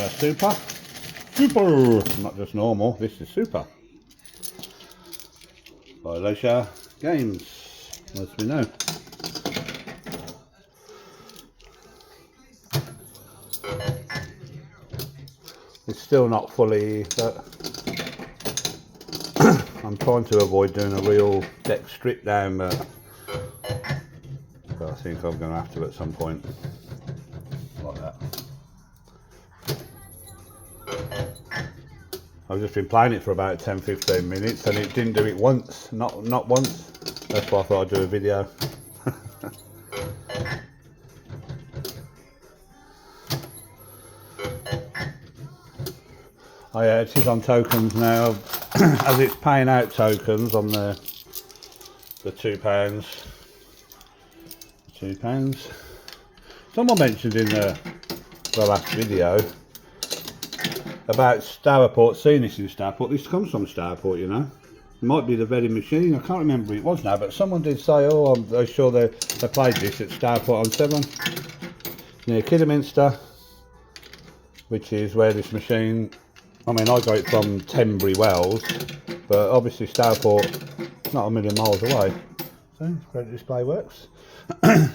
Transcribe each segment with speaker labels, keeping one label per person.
Speaker 1: Super. Super! Not just normal, this is super. By Leisure Games, as we know. It's still not fully, but I'm trying to avoid doing a real deck strip down, but I think I'm going to have to at some point, like that. I've just been playing it for about 10-15 minutes and it didn't do it once, not once. That's why I thought I'd do a video. Oh yeah, it is on tokens now, as it's paying out tokens on the £2. Someone mentioned in the last video about Starport, seeing this in Starport. This comes from Starport, you know. It might be the very machine, I can't remember who it was now, but someone did say, oh, I'm sure they played this at Starport on 7 near Kidderminster, which is where this machine, I mean, I got it from Tenbury Wells, but obviously Starport, not a million miles away. So, credit display works.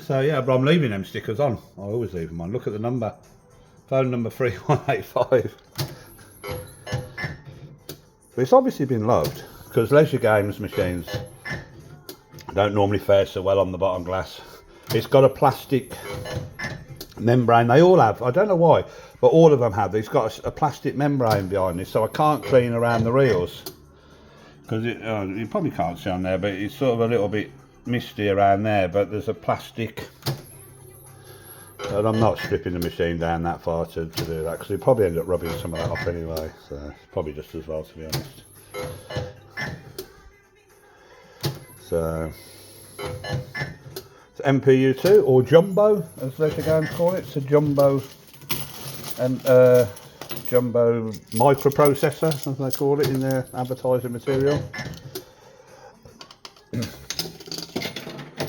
Speaker 1: So yeah, but I'm leaving them stickers on. I always leave them on. Look at the number. Phone number 3185. But it's obviously been loved, because leisure games machines don't normally fare so well on the bottom glass. It's got a plastic membrane. They all have. I don't know why, but all of them have. It's got a plastic membrane behind this, so I can't clean around the reels. Because you probably can't see on there, but it's sort of a little bit misty around there, but there's a plastic, and I'm not stripping the machine down that far to do that, because you probably end up rubbing some of that off anyway, so it's probably just as well, to be honest. So it's Mpu2 or Jumbo, as Leisure Games call it. It's a Jumbo Jumbo microprocessor, as they call it in their advertising material.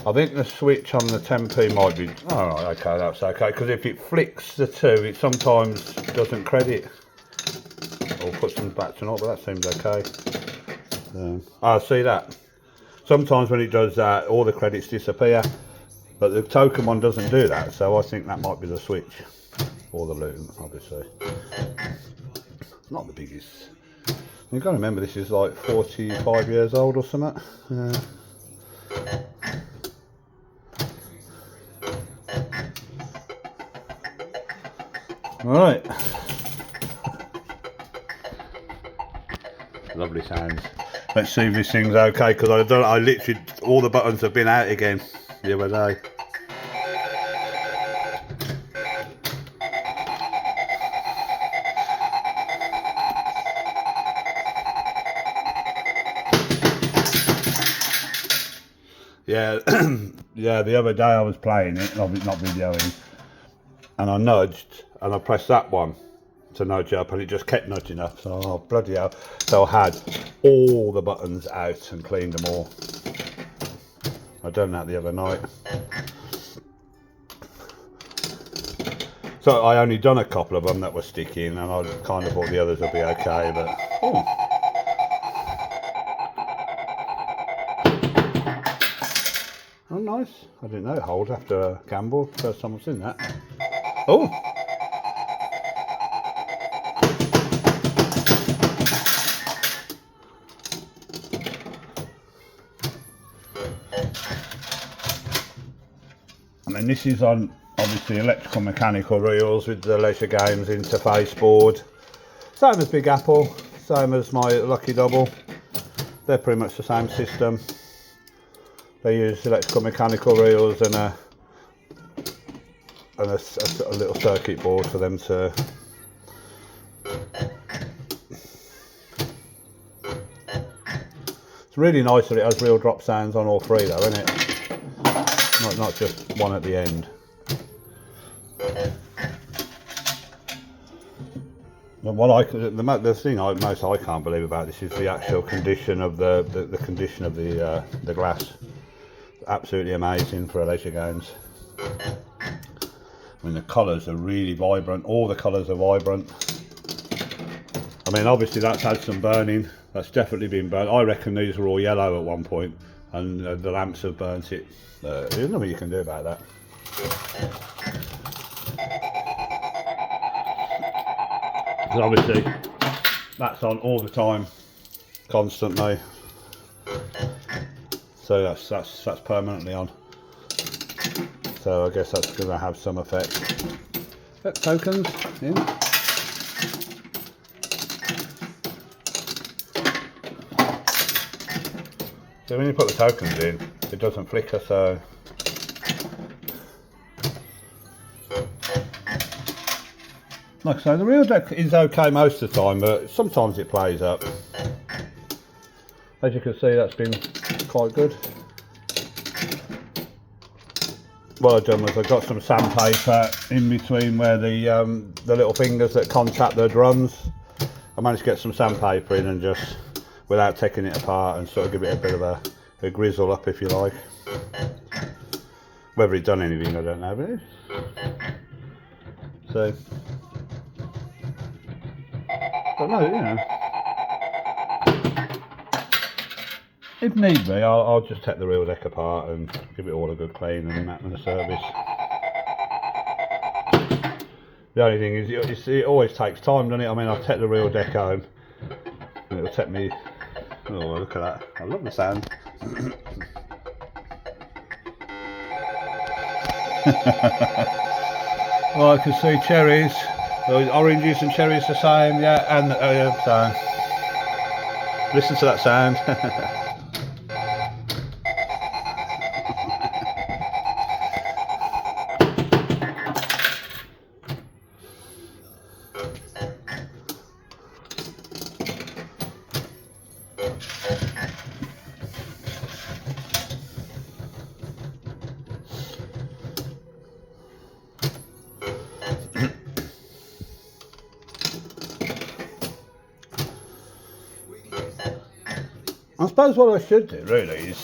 Speaker 1: I think the switch on the 10p might be, oh right, okay, that's okay, because if it flicks the two, it sometimes doesn't credit, or puts them back to not, but that seems okay. See that? Sometimes when it does that, all the credits disappear, but the token one doesn't do that, so I think that might be the switch, or the loom, obviously. Not the biggest. You've got to remember, this is like 45 years old or something. Alright. Lovely sounds. Let's see if this thing's okay, because I literally, all the buttons have been out again the other day. Yeah, yeah, the other day I was playing it, not videoing, and I nudged, and I pressed that one to nudge up, and it just kept nudging up, so oh, bloody hell. So I had all the buttons out and cleaned them all. I'd done that the other night. So I only done a couple of them that were sticking, and I kind of thought the others would be okay, but... Oh. Oh, nice. I didn't know it hold after a gamble. First time I've seen that. Oh! And then this is on, obviously, electrical mechanical reels with the Leisure Games interface board. Same as Big Apple, same as my Lucky Double. They're pretty much the same system. They use electrical mechanical reels and a little circuit board for them to... It's really nice that it has real drop sounds on all three though, isn't it? Not just one at the end. The thing most I can't believe about this is the actual condition of the condition of the glass. Absolutely amazing for Leisure Games. I mean, the colours are really vibrant. All the colours are vibrant. I mean, obviously that's had some burning. That's definitely been burnt. I reckon these were all yellow at one point, and the lamps have burnt it. There's nothing you can do about that. Because obviously that's on all the time, constantly. So that's permanently on. So I guess that's going to have some effect. Put tokens in. So when you put the tokens in, it doesn't flicker, so like I say, the real deck is okay most of the time, but sometimes it plays up. As you can see, that's been quite good. What I've done was I've got some sandpaper in between where the little fingers that contact the drums. I managed to get some sandpaper in and just, without taking it apart, and sort of give it a bit of a grizzle up, if you like. Whether it's done anything, I don't know, but so, but no, you know, if need be, I'll just take the real deck apart and give it all a good clean and that and a service. The only thing is, it always takes time, doesn't it? I mean, I'll take the real deck home and it'll take me, oh look at that, I love the sound. Well, I can see cherries, oranges and cherries the same, yeah, and so listen to that sound. I suppose what I should do really is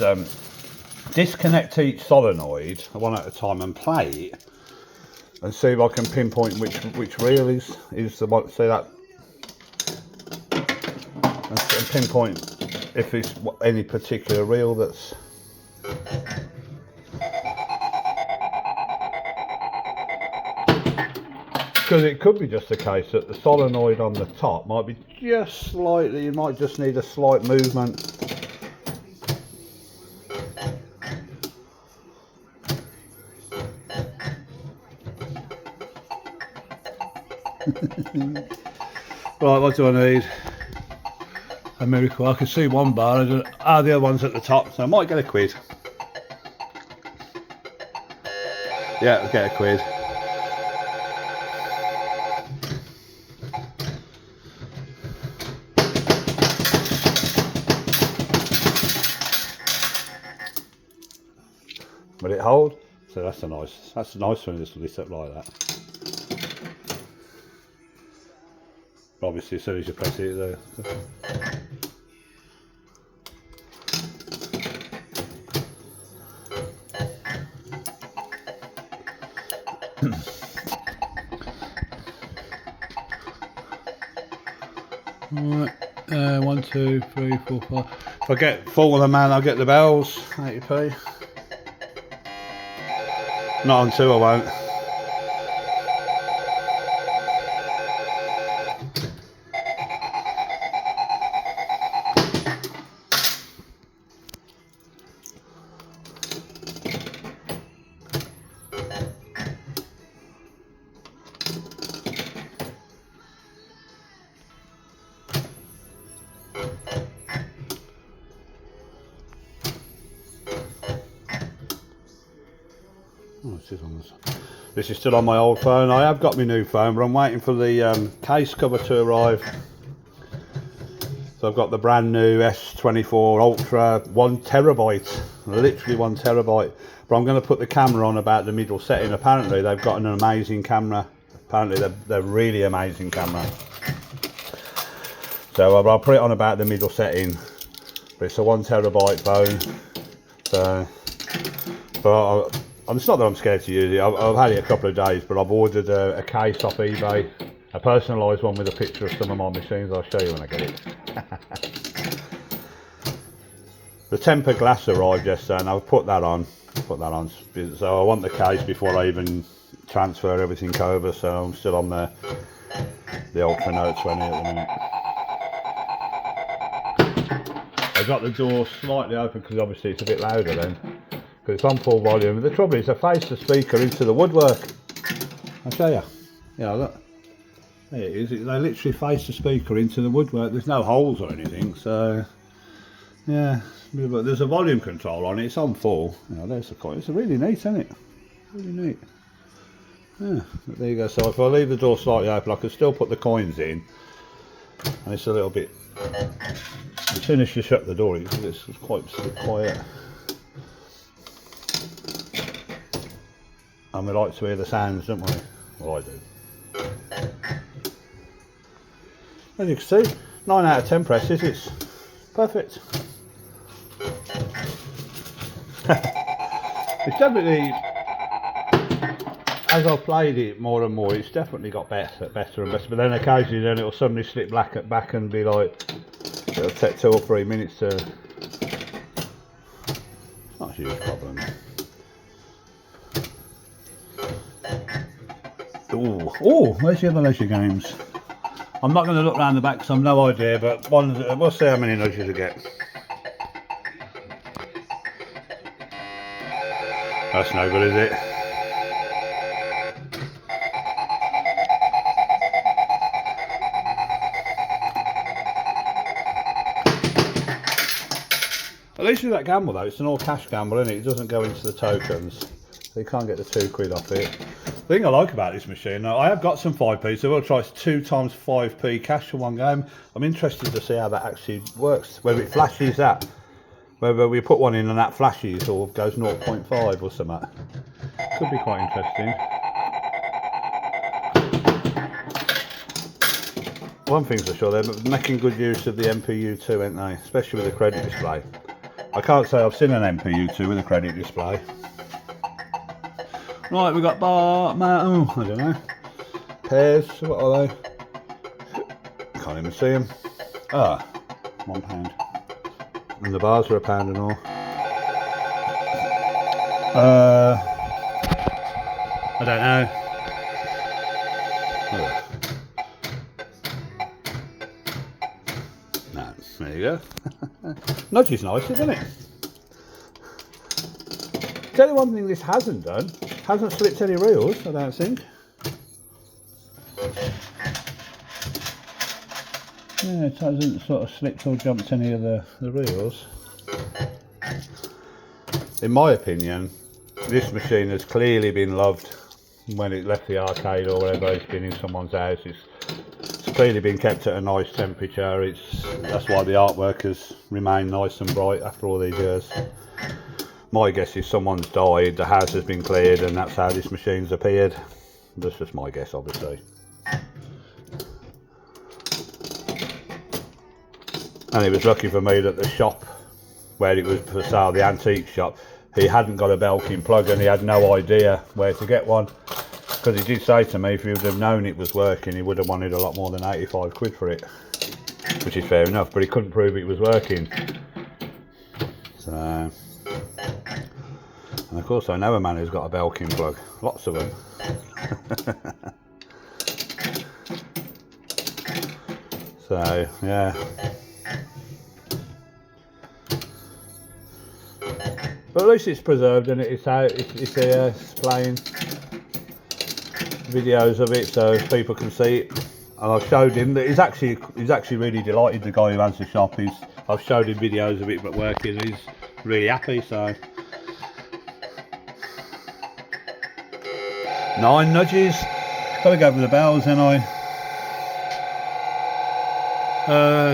Speaker 1: disconnect each solenoid one at a time and play it and see if I can pinpoint which reel is the one. See that, and pinpoint if it's any particular reel that's. Because it could be just the case that the solenoid on the top might be just slightly, you might just need a slight movement. Right, what do I need? A miracle. I can see one bar, the other one's at the top, so I might get a quid. Yeah, I'll get a quid. Will it hold? So that's a nice one, just lit up like that. Obviously, as soon as you press it there. Right, 1, 2, 3, 4, 5. If I get full of the man, I'll get the bells, 80p. Not on 2, I won't. Oh, this is still on my old phone. I have got my new phone, but I'm waiting for the case cover to arrive. So I've got the brand new S24 Ultra, 1 terabyte, literally 1 terabyte. But I'm going to put the camera on about the middle setting. Apparently they've got an amazing camera. Apparently they're really amazing camera. So I'll put it on about the middle setting. But it's a 1 terabyte phone. So, but it's not that I'm scared to use it. I've had it a couple of days, but I've ordered a case off eBay, a personalised one with a picture of some of my machines. I'll show you when I get it. The tempered glass arrived yesterday, and I've put that on. So I want the case before I even transfer everything over. So I'm still on the Ultra Note 20 at the minute. I got the door slightly open because obviously it's a bit louder then, because it's on full volume. The trouble is I face the speaker into the woodwork. I'll show you. Yeah, look. There it is. They literally face the speaker into the woodwork. There's no holes or anything, so yeah. But there's a volume control on it. It's on full. You know, there's the coin. It's really neat, isn't it? Really neat. Yeah. But there you go. So if I leave the door slightly open, I can still put the coins in, and it's a little bit. As soon as you shut the door, it's quite quiet. And we like to hear the sounds, don't we? Well, I do. As you can see, 9 out of 10 presses, it's perfect. It's definitely, as I've played it more and more, it's definitely got better and better. But then occasionally, then it'll suddenly slip back and be like, it'll take 2 or 3 minutes to. It's not a huge problem. Oh, where's the other leisure games? I'm not going to look around the back because I've no idea, but we'll see how many nudges I get. That's no good, is it? At least with that gamble though, it's an all cash gamble, isn't it? It doesn't go into the tokens, so you can't get the £2 off it. The thing I like about this machine, I have got some 5p, so we'll try 2 times 5p cash for one game. I'm interested to see how that actually works, whether it flashes that, whether we put one in and that flashes or goes 0.5 or something. Could be quite interesting. One thing's for sure, they're making good use of the Mpu2, aren't they? Especially with the credit display. I can't say I've seen an Mpu2 with a credit display. Right, we've got I don't know, pears, what are they? Can't even see them. Ah, £1. And the bars are £1 and all. I don't know. Oh. No, there you go. Nudge is nice, isn't it? Tell you one thing this hasn't done. Hasn't slipped any reels, I don't think. Yeah, it hasn't sort of slipped or jumped any of the reels. In my opinion, this machine has clearly been loved when it left the arcade or wherever it's been in someone's house. It's clearly been kept at a nice temperature. That's why the artwork has remained nice and bright after all these years. My guess is someone's died, the house has been cleared, and that's how this machine's appeared. That's just my guess, obviously. And it was lucky for me that the shop where it was for sale, the antique shop, he hadn't got a Belkin plug and he had no idea where to get one. Because he did say to me if he would have known it was working, he would have wanted a lot more than 85 quid for it. Which is fair enough, but he couldn't prove it was working. So... And of course I know a man who's got a Belkin plug, lots of them. So yeah. But at least it's preserved and it's out, it's here, it's playing videos of it so people can see it. And I've showed him that he's actually really delighted, the guy who owns the shop. I've showed him videos of it but working, he's really happy, so. 9 nudges. Gotta go for the bells, then I.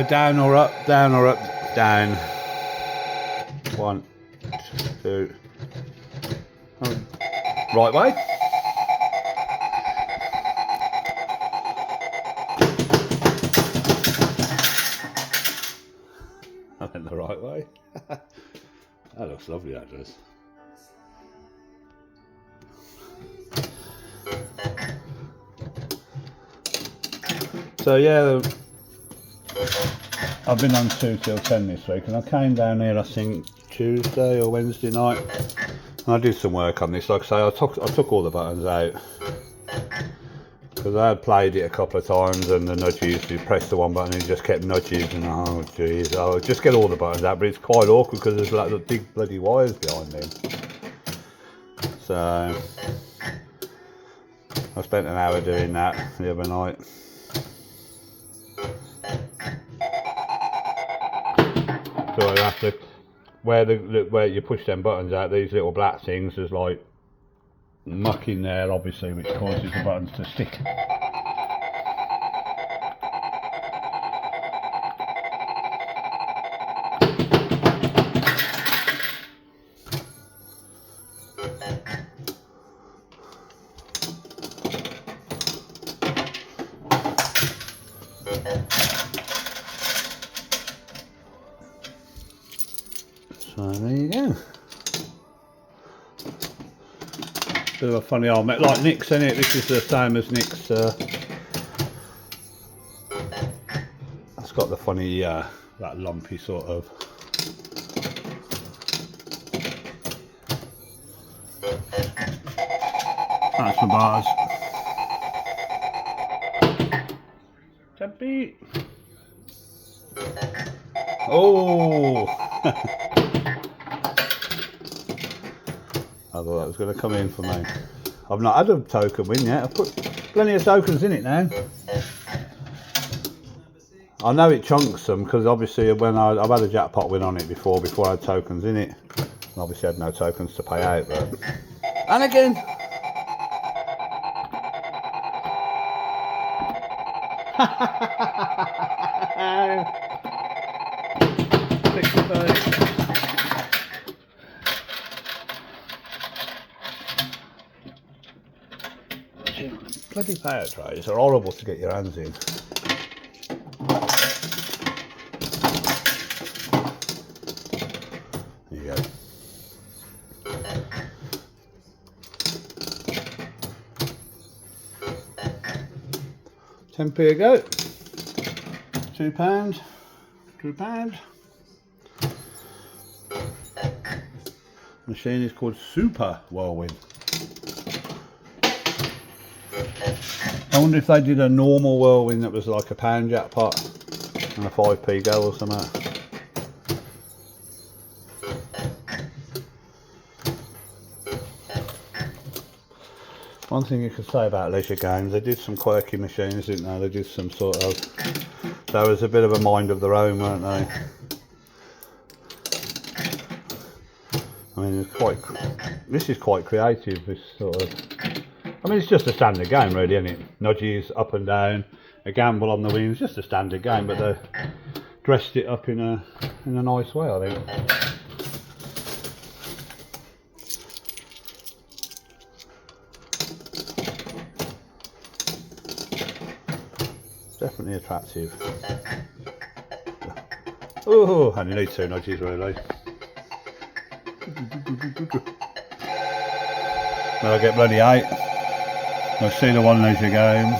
Speaker 1: Down or up, down or up, down. 1, 2. Right way. I went the right way. That looks lovely, that does. So yeah, I've been on 2 till 10 this week, and I came down here I think Tuesday or Wednesday night, and I did some work on this. Like I say, I took all the buttons out because I had played it a couple of times, and the nudges, you press the one button and it just kept nudges, and oh jeez, I'll just get all the buttons out, but it's quite awkward because there's like the big bloody wires behind them. So I spent an hour doing that the other night. So I have to, where you push them buttons out, these little black things, there's like muck in there obviously, which causes the buttons to stick. So there you go. Bit of a funny old mech, like Nick's in it. This is the same as Nick's. It's got the funny, that lumpy sort of. That's the bars. Jumpy. Oh! I thought that was going to come in for me. I've not had a token win yet. I've put plenty of tokens in it now. I know it chunks them because obviously when I've had a jackpot win on it before I had tokens in it. Obviously I had no tokens to pay out, but... And again! Bloody power trays are horrible to get your hands in. There you go. £10p a go. £2. £2. Machine is called Super Whirlwind. I wonder if they did a normal whirlwind that was like a pound jackpot and a 5p go or something. One thing you could say about leisure games, they did some quirky machines, didn't they? They did some sort of... There was a bit of a mind of their own, weren't they? I mean, it's quite... This is quite creative, this sort of... I mean, it's just a standard game, really, isn't it? Nudges up and down, a gamble on the wings, just a standard game, but they dressed it up in a nice way, I think. Definitely attractive. Oh, I only need 2 nudges, really. Then I get bloody 8. I've seen the one leisure game.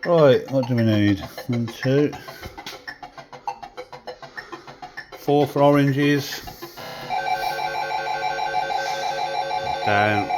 Speaker 1: Right, what do we need? 1, 2, 4 for oranges. Down.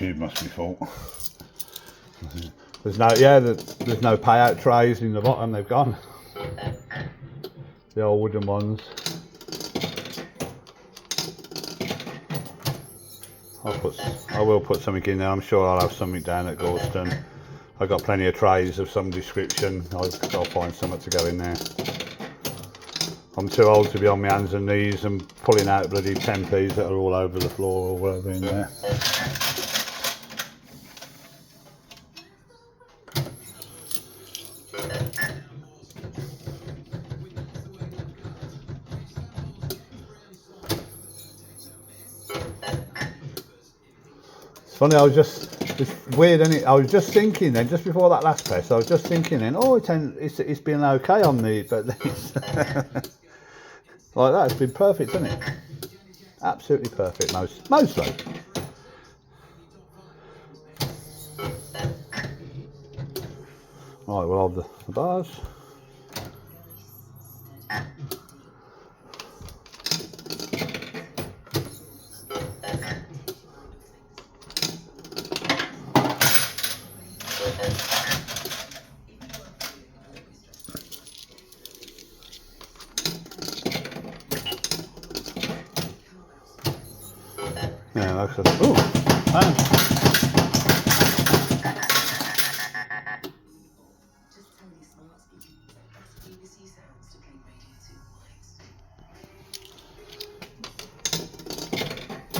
Speaker 1: tube must be full. There's no, yeah, there's no payout trays in the bottom, they've gone. The old wooden ones. I will put something in there. I'm sure I'll have something down at Gorston. I've got plenty of trays of some description. I'll find something to go in there. I'm too old to be on my hands and knees and pulling out bloody 10p's that are all over the floor or whatever in there. Funny, it's weird, isn't it? I was just thinking then, just before that last press, I was just thinking then, oh, it's been okay on the, but it's like that, it's been perfect, isn't it? Absolutely perfect, mostly. Right, we'll hold the bars. Yeah, like I said, ooh,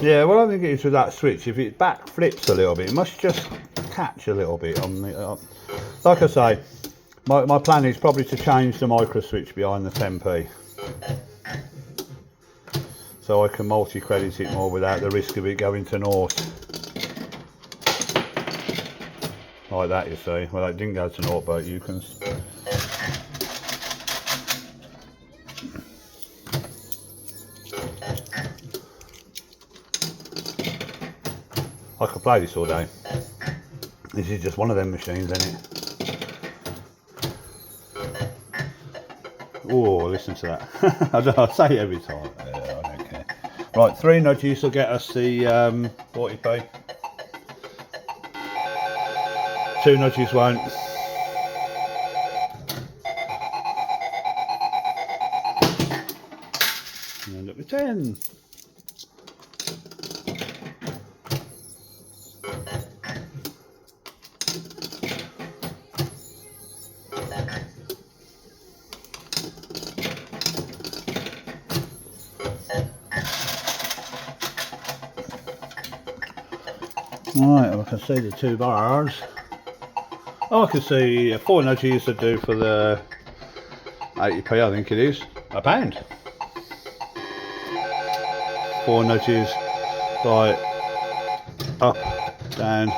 Speaker 1: yeah, well, I think it is with that switch. If it back flips a little bit, it must just catch a little bit on the. Like I say, my plan is probably to change the micro switch behind the 10p, so I can multi-credit it more without the risk of it going to naught. Like that, you see. Well, it didn't go to naught, but you can. I could play this all day. This is just one of them machines, isn't it? Oh, listen to that. I say it every time. I don't care. Right, 3 nudges will get us the 40p. 2 nudges won't. And end up with 10. Right, I can see the 2 bars. Oh, I can see 4 nudges to do for the 80p, I think it is. £1. 4 nudges, right, up, down,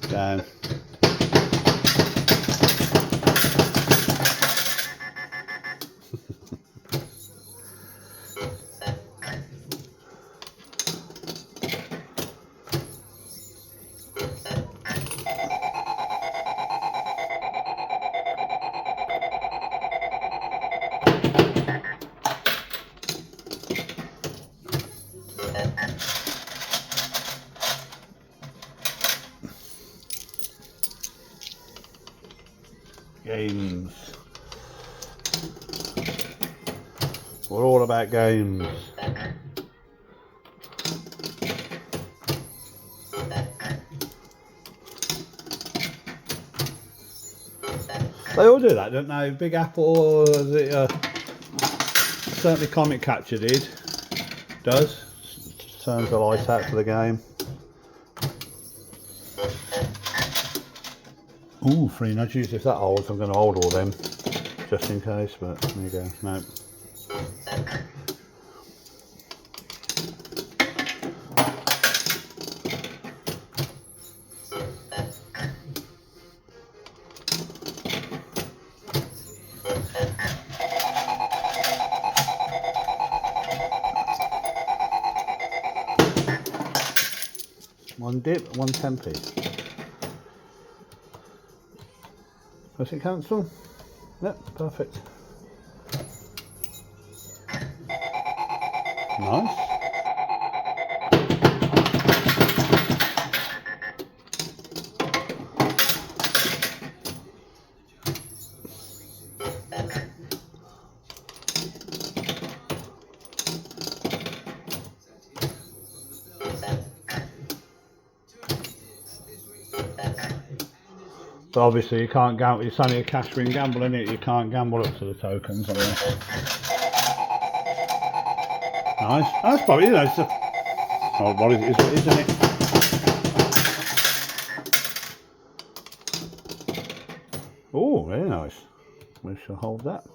Speaker 1: down. Games. We're all about games. They all do that, don't they? Big Apple, certainly Comic Catcher does. Turns the light out for the game. Ooh, 3 nudges. If that holds, I'm going to hold all them, just in case, but there you go. No. One dip, 1 10p. Does it cancel? Yep, perfect. Nice. But obviously you can't gamble, it's only a cash win gamble, isn't it? You can't gamble up to the tokens on this. Nice. That's probably, you know, it's a, oh, what is it, isn't it? Oh, very nice. We shall hold that.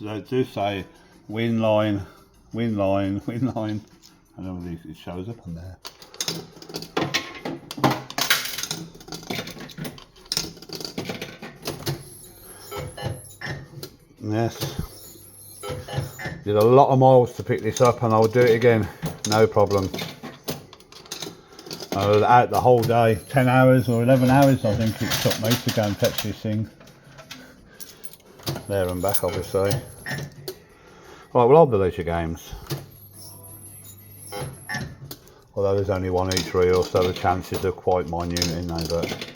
Speaker 1: They do say win line, win line, win line. I don't know if it shows up on there. Yes. Did a lot of miles to pick this up, and I'll do it again, no problem. I was out the whole day, 10 hours or 11 hours I think it took me to go and fetch this thing. There and back, obviously. Right, we'll hold the leisure games. Although there's only one each reel, so the chances are quite minute in there, but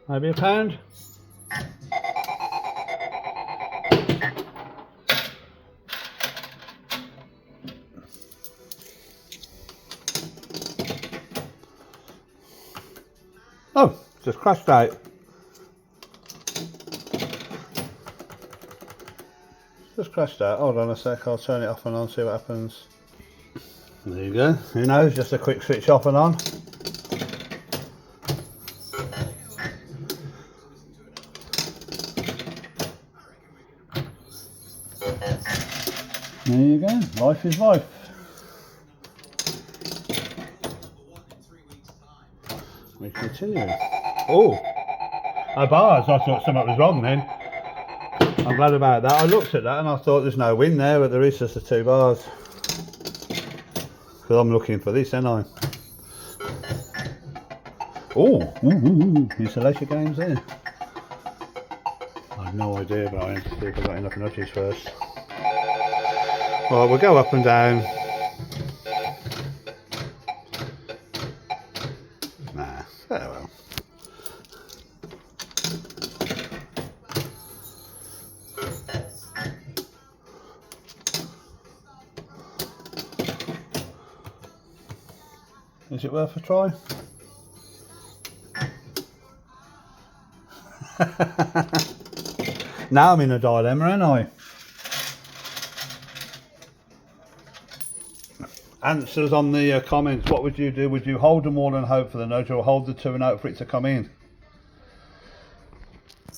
Speaker 1: maybe a pound. Oh, just crashed out. Just crashed out. Hold on a sec, I'll turn it off and on, see what happens. There you go. Who knows, just a quick switch off and on. There you go, life is life. We continue. Oh, bars, I thought something was wrong then. I'm glad about that. I looked at that and I thought there's no win there, but there is just the 2 bars. Because I'm looking for this, ain't I? Oh, it's the leisure games there. I have no idea, but I have to see if I've got enough nudges first. Right, we'll go up and down. Nah, very well. Is it worth a try? Now I'm in a dilemma, aren't I? Answers on the comments. What would you do? Would you hold them all and hope for the nudge, or hold the 2 and hope for it to come in?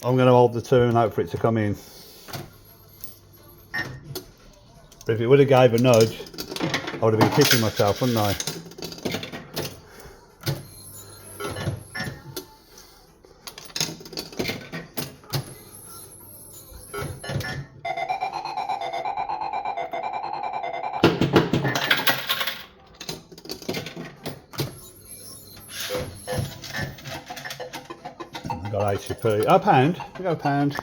Speaker 1: I'm going to hold the 2 and hope for it to come in. But if it would have gave a nudge, I would have been kicking myself, wouldn't I? I got 80p. Oh, £1. We got £1.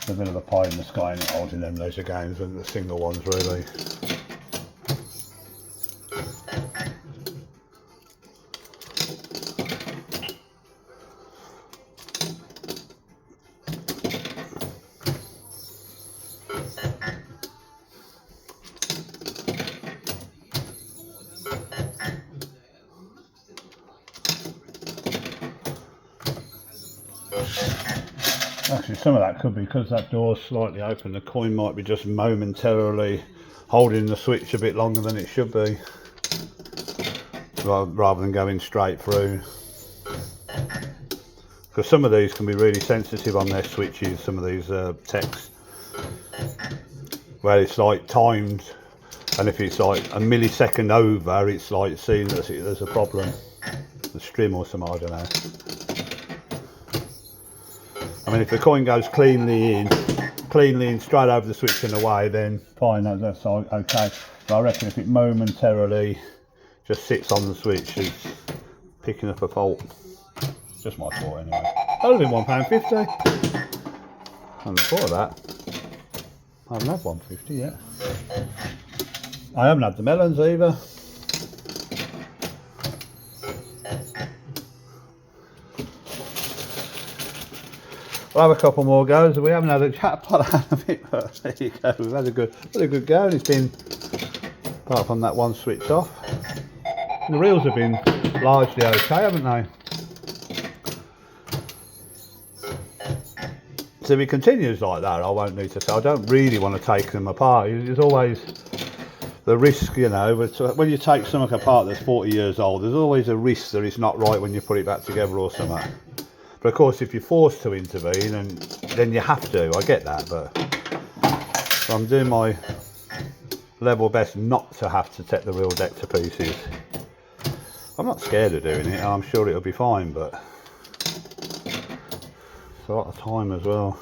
Speaker 1: A bit of a pie in the sky and holding them leisure games and the single ones really. Actually, some of that could be because that door's slightly open. The coin might be just momentarily holding the switch a bit longer than it should be, rather than going straight through. Because some of these can be really sensitive on their switches, some of these techs, where it's like timed, and if it's like a millisecond over, it's like seen that there's a problem, the strim or some, I don't know. I mean, if the coin goes cleanly in straight over the switch and away, then fine, that's okay. But I reckon if it momentarily just sits on the switch, it's picking up a fault. Just my thought anyway. That would have been £1.50. I hadn't thought of that. I haven't had £1.50 yet. I haven't had the melons either. We'll have a couple more goes. We haven't had a jackpot out of it, but there you go. We've had a good go, and it's been, apart from that one switch off, the reels have been largely okay, haven't they? So if it continues like that, I won't need to say. I don't really want to take them apart. There's always the risk, you know, when you take something apart that's 40 years old, there's always a risk that it's not right when you put it back together or something. But of course, if you're forced to intervene, and then you have to. I get that, but so I'm doing my level best not to have to take the real deck to pieces. I'm not scared of doing it, and I'm sure it'll be fine, but it's a lot of time as well.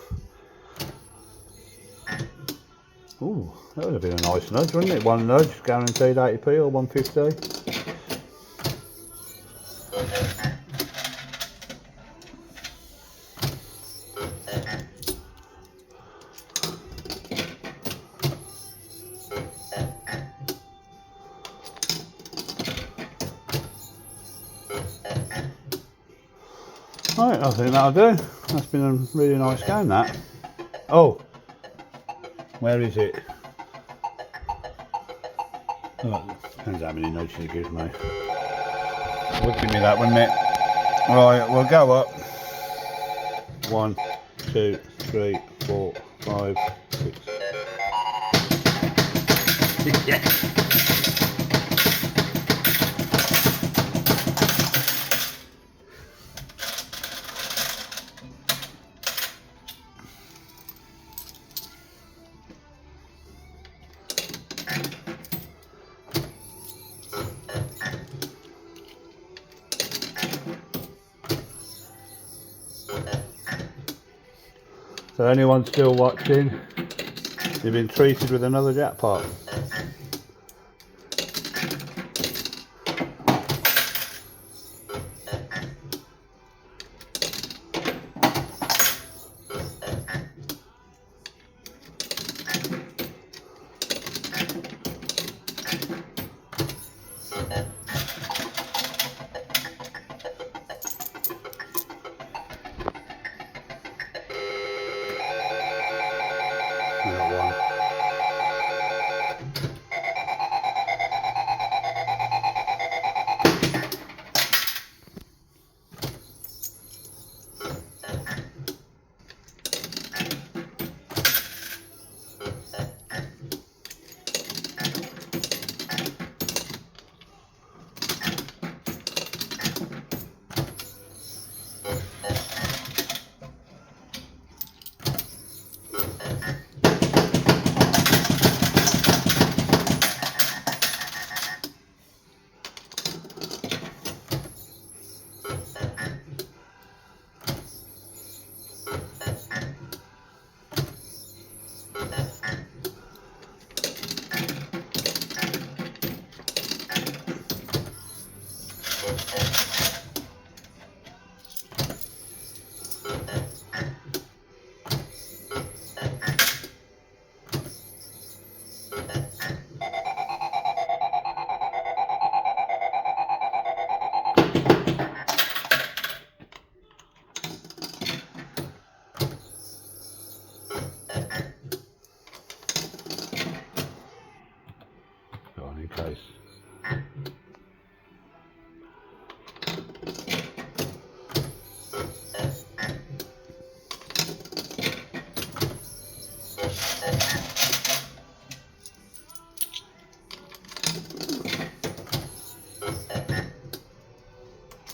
Speaker 1: Ooh, that would have been a nice nudge, wouldn't it? One nudge, guaranteed 80p or 150. Right, I think that'll do. That's been a really nice game, that. Oh, where is it? Oh, depends how many nudges it gives me. Will give me that, wouldn't it? Right, we'll go up. 1, 2, 3, 4, 5, 6. Yes. So anyone still watching, you've been treated with another jackpot.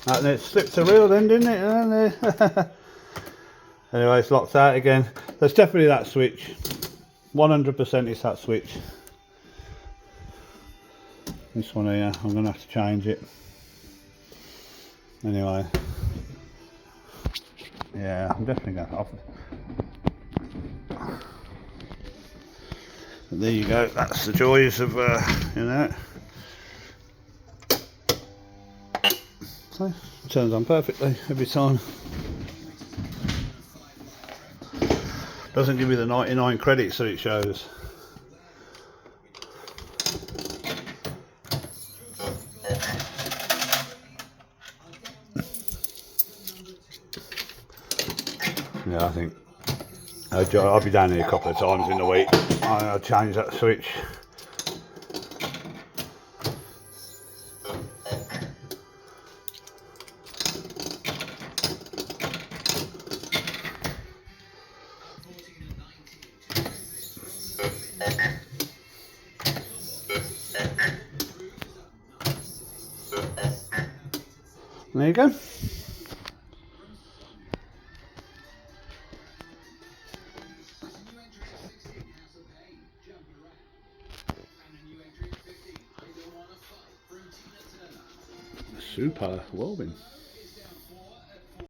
Speaker 1: And it slipped the reel then, didn't it? Anyway, it's locked out again. There's definitely that switch. 100% it's that switch. This one here, I'm going to have to change it. Anyway. Yeah, I'm definitely going to. There you go, that's the joys of, you know. So, turns on perfectly every time. Doesn't give me the 99 credits that it shows. Yeah, I think I'll be down here a couple of times in the week. I'll change that switch. There you go. Super Whirlwind.